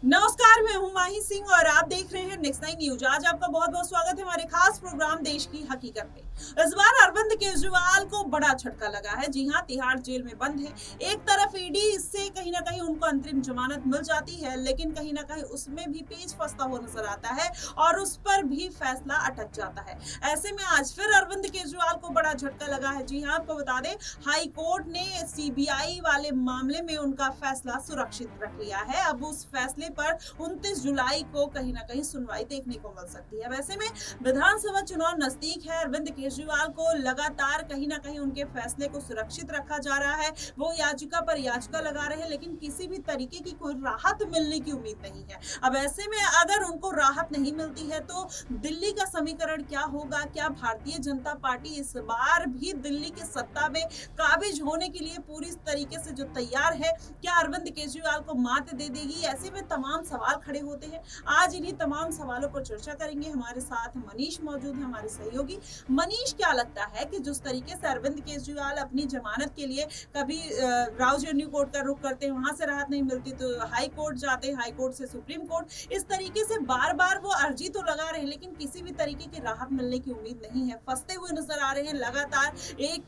नमस्कार, मैं हूं माही सिंह और आप देख रहे हैं नेक्स्ट 9 न्यूज। आज आपका बहुत बहुत स्वागत है हमारे खास प्रोग्राम देश की हकीकत में। इस बार अरविंद केजरीवाल को बड़ा झटका लगा है। जी हां, तिहाड़ जेल में बंद है। एक तरफ ईडी इससे कहीं ना कहीं उनको अंतरिम जमानत मिल जाती है, लेकिन कहीं ना कहीं उसमें भी पेच फंसता हुआ नजर आता है और उस पर भी फैसला अटक जाता है। ऐसे में आज फिर अरविंद केजरीवाल को बड़ा झटका लगा है। जी हाँ, आपको बता दें, हाई कोर्ट ने सीबीआई वाले मामले में उनका फैसला सुरक्षित रख लिया है। अब उस फैसले पर 29 जुलाई को कहीं ना कहीं सुनवाई देखने को मिल सकती है। वैसे में विधानसभा चुनाव नजदीक है। अरविंद केजरीवाल को लगातार कहीं ना कहीं उनके फैसले को सुरक्षित रखा जा रहा है। वो याचिका पर याचिका लगा रहे हैं, लेकिन किसी भी तरीके की कोई राहत मिलने की उम्मीद नहीं है। अब ऐसे में अगर उनको राहत नहीं मिलती है तो दिल्ली का समीकरण क्या होगा? क्या भारतीय जनता पार्टी इस बार भी दिल्ली की सत्ता में काबिज होने के लिए पूरी तरीके से जो तैयार है? क्या अरविंद केजरीवाल को मात दे देगी? ऐसे में तमाम सवाल खड़े होते हैं। आज इन्हीं तमाम सवालों पर चर्चा करेंगे। हमारे साथ मनीष मौजूद है, हमारे सहयोगी। मनीष, क्या लगता है कि जिस तरीके से अरविंद केजरीवाल अपनी जमानत के लिए कभी राउजर्नी कोर्ट का रुख करते हैं, वहां से राहत नहीं मिलती तो हाई कोर्ट जाते हैं, हाई कोर्ट से सुप्रीम कोर्ट, इस तरीके से बार बार वो अर्जी तो लगा रहे हैं, लेकिन किसी भी तरीके की राहत मिलने की उम्मीद नहीं है। फंसते हुए नजर आ रहे हैं लगातार। एक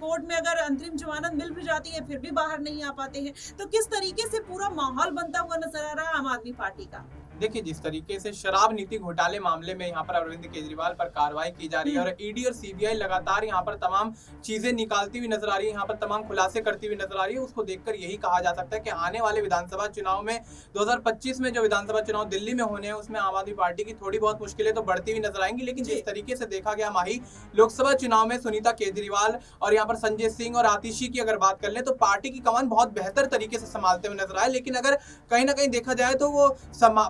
कोर्ट में अगर अंतरिम जमानत मिल भी जाती है फिर भी बाहर नहीं आ पाते हैं। तो किस तरीके से पूरा माहौल बनता हुआ नजर आ रहा है आम आदमी पार्टी का? देखिए, जिस तरीके से शराब नीति घोटाले मामले में यहाँ पर अरविंद केजरीवाल पर कार्रवाई की जा रही है और ईडी और सीबीआई लगातार यहाँ पर तमाम चीजें निकालती हुई नजर आ रही है, यहाँ पर तमाम खुलासे करती हुई नजर आ रही है, उसको देखकर यही कहा जा सकता है कि आने वाले विधानसभा चुनाव में 2025 में जो विधानसभा चुनाव दिल्ली में होने हैं उसमें आम आदमी पार्टी की थोड़ी बहुत मुश्किलें तो बढ़ती हुई नजर आएंगी। लेकिन जिस तरीके से देखा गया माही, लोकसभा चुनाव में सुनीता केजरीवाल और यहाँ पर संजय सिंह और आतिशी की अगर बात कर ले तो पार्टी की कमान बहुत बेहतर तरीके से संभालते हुए नजर आए। लेकिन अगर कहीं ना कहीं देखा जाए तो वो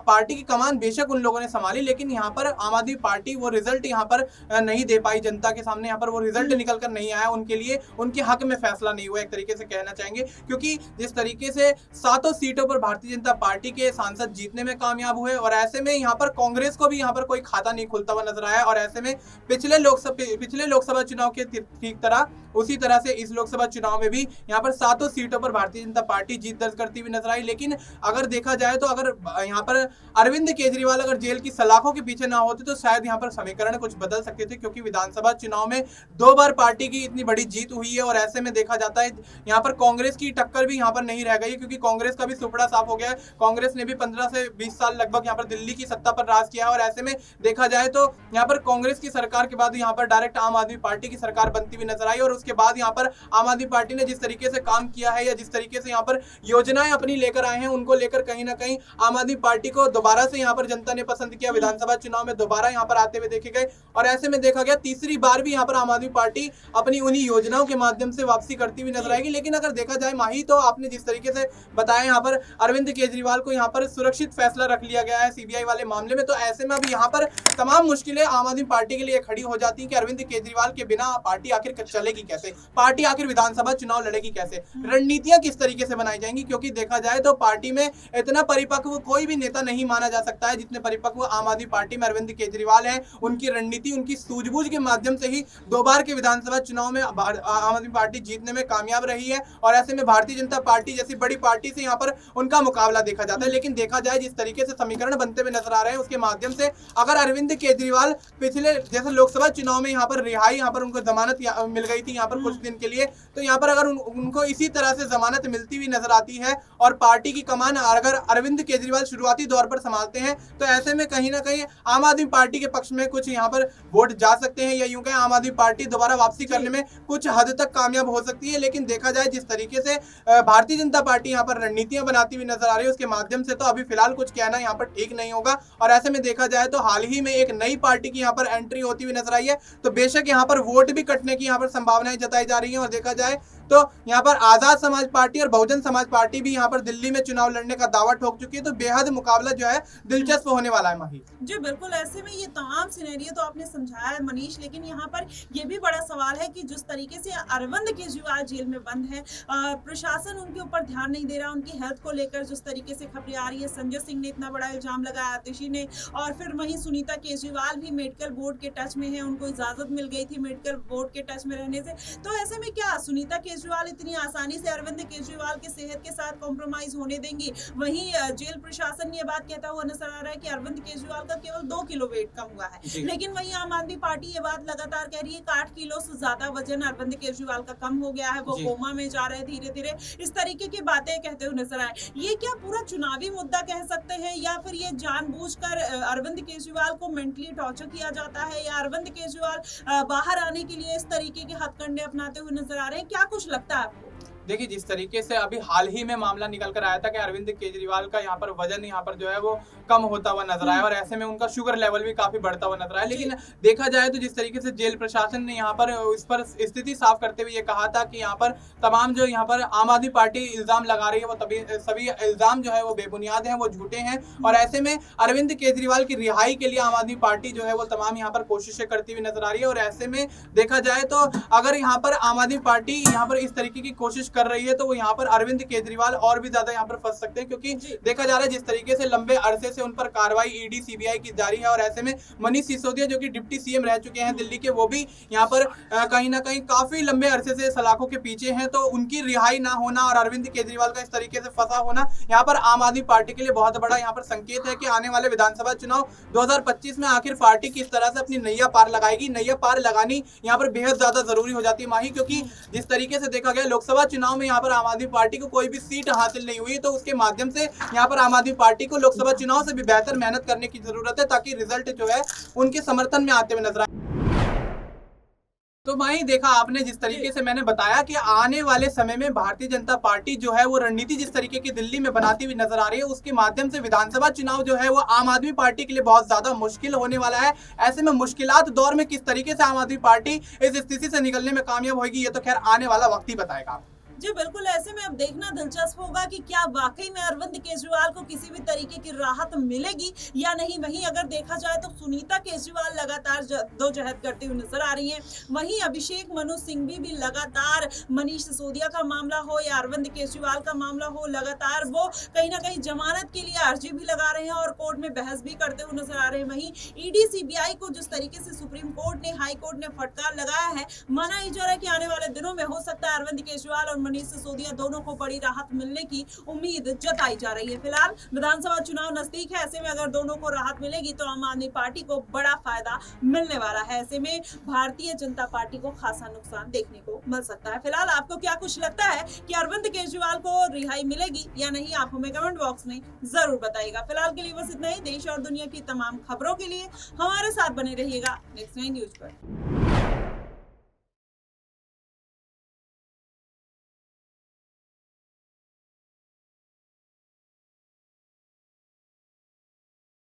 पार्टी की कमान बेशक उन लोगों ने संभाली, लेकिन यहाँ पर आम आदमी पार्टी वो रिजल्ट यहाँ पर नहीं दे पाई जनता के सामने। यहाँ पर वो रिजल्ट निकल कर नहीं आया उनके लिए, उनके हक में फैसला नहीं हुआ, एक तरीके से कहना चाहेंगे। क्योंकि जिस तरीके से 7 सीटों पर भारतीय जनता पार्टी के सांसद जीतने में कामयाब हुए और ऐसे में यहाँ पर कांग्रेस को भी यहाँ पर कोई खाता नहीं खुलता हुआ नजर आया। और ऐसे में पिछले लोकसभा चुनाव के ठीक तरह उसी तरह से इस लोकसभा चुनाव में भी यहाँ पर 7 सीटों पर भारतीय जनता पार्टी जीत दर्ज करती हुई नजर आई। लेकिन अगर देखा जाए तो अगर यहाँ पर अरविंद केजरीवाल अगर जेल की सलाखों के पीछे ना होते तो शायद यहाँ पर समीकरण कुछ बदल सकते थे। क्योंकि विधानसभा चुनाव में 2 बार पार्टी की इतनी बड़ी जीत हुई है और ऐसे में देखा जाता है यहाँ पर कांग्रेस की टक्कर भी यहाँ पर नहीं रह गई, क्योंकि कांग्रेस का भी सुपड़ा साफ हो गया है। कांग्रेस ने भी 15 से 20 साल लगभग यहाँ पर दिल्ली की सत्ता पर राज किया है और ऐसे में देखा जाए तो यहाँ पर कांग्रेस की सरकार के बाद यहाँ पर डायरेक्ट आम आदमी पार्टी की सरकार बनती हुई नजर आई। और उसके बाद यहाँ पर आम आदमी पार्टी ने जिस तरीके से काम किया है या जिस तरीके से यहाँ पर योजनाएं अपनी लेकर आए हैं, उनको लेकर कहीं ना कहीं आम आदमी पार्टी को दोबारा से यहाँ पर जनता ने पसंद किया। विधानसभा चुनाव में दोबारा यहाँ पर आते हुए देखे गए और ऐसे में देखा गया तीसरी बार भी यहाँ पर आम आदमी पार्टी अपनी उन्हीं योजनाओं के माध्यम से वापसी करती हुई नजर आएगी। लेकिन अगर देखा जाए माही, तो आपने जिस तरीके से बताया यहाँ पर अरविंद केजरीवाल को यहाँ पर सुरक्षित फैसला रख लिया गया है सीबीआई वाले मामले में, तो ऐसे में अब यहाँ पर तमाम मुश्किलें आम आदमी पार्टी के लिए खड़ी हो जाती है कि अरविंद केजरीवाल के बिना पार्टी आखिर चलेगी कैसे, पार्टी आखिर विधानसभा चुनाव लड़ेगी कैसे, रणनीतियां किस तरीके से बनाई जाएंगी। क्योंकि देखा जाए तो पार्टी में इतना परिपक्व कोई भी नेता नहीं माना जा सकता है जितने परिपक्व आम आदमी पार्टी में अरविंद केजरीवाल है। उनकी रणनीति, उनकी सूझबूझ के माध्यम से ही 2 बार के विधानसभा चुनाव में आम आदमी पार्टी जीतने में कामयाब रही है और ऐसे में भारतीय जनता पार्टी जैसी बड़ी पार्टी से यहाँ पर उनका मुकाबला देखा जाता है। लेकिन देखा जाए जिस तरीके से समीकरण बनते हुए नजर आ रहे हैं उसके माध्यम से अगर अरविंद केजरीवाल पिछले जैसे लोकसभा चुनाव में यहाँ पर रिहाई, यहाँ पर उनको जमानत मिल गई थी यहाँ पर कुछ दिन के लिए, तो यहाँ पर अगर उनको इसी तरह से जमानत मिलती हुई नजर आती है और पार्टी की कमान अगर अरविंद केजरीवाल शुरुआती दौर पर संभालते हैं तो ऐसे में कहीं ना कहीं आम आदमी पार्टी के पक्ष में कुछ यहाँ पर वोट जा सकते हैं या यूं कहें आम आदमी पार्टी दोबारा वापसी करने में कुछ हद तक कामयाब हो सकती है। लेकिन देखा जाए जिस तरीके से भारतीय जनता पार्टी यहाँ पर रणनीतियां बनाती हुई नजर आ रही है उसके माध्यम से तो अभी फिलहाल कुछ कहना यहाँ पर ठीक नहीं होगा। और ऐसे में देखा जाए तो हाल ही में एक नई पार्टी की यहाँ पर एंट्री होती हुई नजर आई है, तो बेशक यहाँ पर वोट भी कटने की यहाँ पर संभावनाएं जताई जा रही है। और देखा जाए तो यहाँ पर आजाद समाज पार्टी और बहुजन समाज पार्टी भी यहाँ पर दिल्ली में चुनाव लड़ने का दावा ठोक चुकी है, तो बेहद मुकाबला जो है दिलचस्प होने वाला है माही। जी बिल्कुल, ऐसे में ये तमाम सिनेरियो तो आपने समझाया है मनीष, लेकिन यहाँ पर ये भी बड़ा सवाल है कि जिस तरीके से अरविंद केजरीवाल जेल में बंद है, प्रशासन उनके ऊपर ध्यान नहीं दे रहा, उनकी हेल्थ को लेकर जिस तरीके से खबरें आ रही है, संजय सिंह ने इतना बड़ा इल्जाम लगाया, आतिशी ने, और फिर वहीं सुनीता केजरीवाल भी मेडिकल बोर्ड के टच में है, उनको इजाजत मिल गई थी मेडिकल बोर्ड के टच में रहने से। तो ऐसे में क्या सुनीता केजरीवाल इतनी आसानी से अरविंद केजरीवाल की सेहत के साथ कॉम्प्रोमाइज होने देंगी। वहीं जेल प्रशासन ये बात कहता हुआ नजर आ रहा है कि अरविंद केजरीवाल का केवल 2 किलो वेट कम हुआ है, लेकिन वहीं आम आदमी पार्टी ये बात लगातार कह रही है कि 8 किलो से ज्यादा वजन अरविंद केजरीवाल का कम हो गया है, वो कोमा में जा रहे धीरे धीरे, इस तरीके की बातें कहते हुए नजर आए। ये क्या पूरा चुनावी मुद्दा कह सकते हैं या फिर ये जानबूझकर अरविंद केजरीवाल को मेंटली टॉर्चर किया जाता है, या अरविंद केजरीवाल बाहर आने के लिए इस तरीके के हथकंडे अपनाते हुए नजर आ रहे हैं? क्या कुछ लगता है आपको? देखिए, जिस तरीके से अभी हाल ही में मामला निकल कर आया था कि अरविंद केजरीवाल का यहाँ पर वजन यहाँ पर जो है वो कम होता हुआ नजर आया और ऐसे में उनका शुगर लेवल भी काफी बढ़ता हुआ नजर आया। लेकिन देखा जाए तो जिस तरीके से जेल प्रशासन ने यहाँ पर इस पर स्थिति साफ करते हुए ये कहा था कि यहाँ पर तमाम जो यहाँ पर आम आदमी पार्टी इल्जाम लगा रही है वो सभी इल्जाम जो है वो बेबुनियाद हैं, वो झूठे हैं और ऐसे में अरविंद केजरीवाल की रिहाई के लिए आम आदमी पार्टी जो है वो तमाम यहाँ पर कोशिशें करती हुई नजर आ रही है। और ऐसे में देखा जाए तो अगर यहाँ पर आम आदमी पार्टी यहाँ पर इस तरीके की कोशिश कर रही है तो वो यहाँ पर अरविंद केजरीवाल और भी ज्यादा यहाँ पर फंस सकते हैं, क्योंकि देखा जा रहा है जिस तरीके से लंबे अरसे से उन पर कार्रवाई ईडी सीबीआई की जारी है और ऐसे में मनीष सिसोदिया जो कि डिप्टी सीएम रह चुके हैं दिल्ली के, वो भी यहाँ पर कहीं ना कहीं काफी लंबे अरसे से सलाखों के पीछे हैं। तो उनकी रिहाई ना होना और अरविंद केजरीवाल का इस तरीके से फंसा होना यहाँ पर आम आदमी पार्टी के लिए बहुत बड़ा यहाँ पर संकेत है कि आने वाले विधानसभा चुनाव 2025 में आखिर पार्टी किस तरह से अपनी नैया पार लगाएगी। नैया पार लगानी यहाँ पर बेहद ज्यादा जरूरी हो जाती है माही, क्योंकि जिस तरीके से देखा गया लोकसभा चुनाव में यहाँ पर आम आदमी पार्टी को कोई भी सीट हासिल नहीं हुई, तो उसके माध्यम से यहाँ पर आम आदमी पार्टी को लोकसभा चुनाव से भी बेहतर मेहनत करने की जरूरत है ताकि रिजल्ट जो है उनके समर्थन में आते हुए नजर आए। तो भाई देखा आपने जिस तरीके से मैंने बताया कि आने वाले समय में भारतीय जनता पार्टी जो है वो रणनीति जिस तरीके की दिल्ली में बनाती हुई नजर आ रही है, उसके माध्यम से विधानसभा चुनाव जो है वो आम आदमी पार्टी के लिए बहुत ज्यादा मुश्किल होने वाला है। ऐसे में मुश्किलात दौर में किस तरीके से आम आदमी पार्टी इस स्थिति से निकलने में कामयाब होगी ये तो खैर आने वाला वक्त ही बताएगा। जी बिल्कुल, ऐसे में अब देखना दिलचस्प होगा कि क्या वाकई में अरविंद केजरीवाल को किसी भी तरीके की राहत मिलेगी या नहीं। वहीं अगर देखा जाए तो सुनीता केजरीवाल लगातार जद्दोजहद करती हुई नजर आ रही हैं। वहीं अभिषेक मनु सिंघवी भी लगातार मनीष सिसोदिया का मामला हो या अरविंद केजरीवाल का मामला हो, लगातार वो कहीं ना कहीं जमानत के लिए अर्जी भी लगा रहे हैं और कोर्ट में बहस भी करते हुए नजर आ रहे हैं। वहीं ईडी सीबीआई को जिस तरीके से सुप्रीम कोर्ट ने, हाई कोर्ट ने फटकार लगाया है, माना ही जा रहा है कि आने वाले दिनों में हो सकता है अरविंद केजरीवाल और मनीष सिसोदिया दोनों को बड़ी राहत मिलने की उम्मीद जताई जा रही है। फिलहाल विधानसभा चुनाव नजदीक है, ऐसे में अगर दोनों को राहत मिलेगी तो आम आदमी पार्टी को बड़ा फायदा मिलने वाला है। ऐसे में भारतीय जनता पार्टी को खासा नुकसान देखने को मिल सकता है। फिलहाल आपको क्या कुछ लगता है कि अरविंद केजरीवाल को रिहाई मिलेगी या नहीं, आप हमें कमेंट बॉक्स में जरूर बताइएगा। फिलहाल के लिए बस इतना ही। देश और दुनिया की तमाम खबरों के लिए हमारे साथ बने रहिएगा नेक्स्ट 9 न्यूज पर।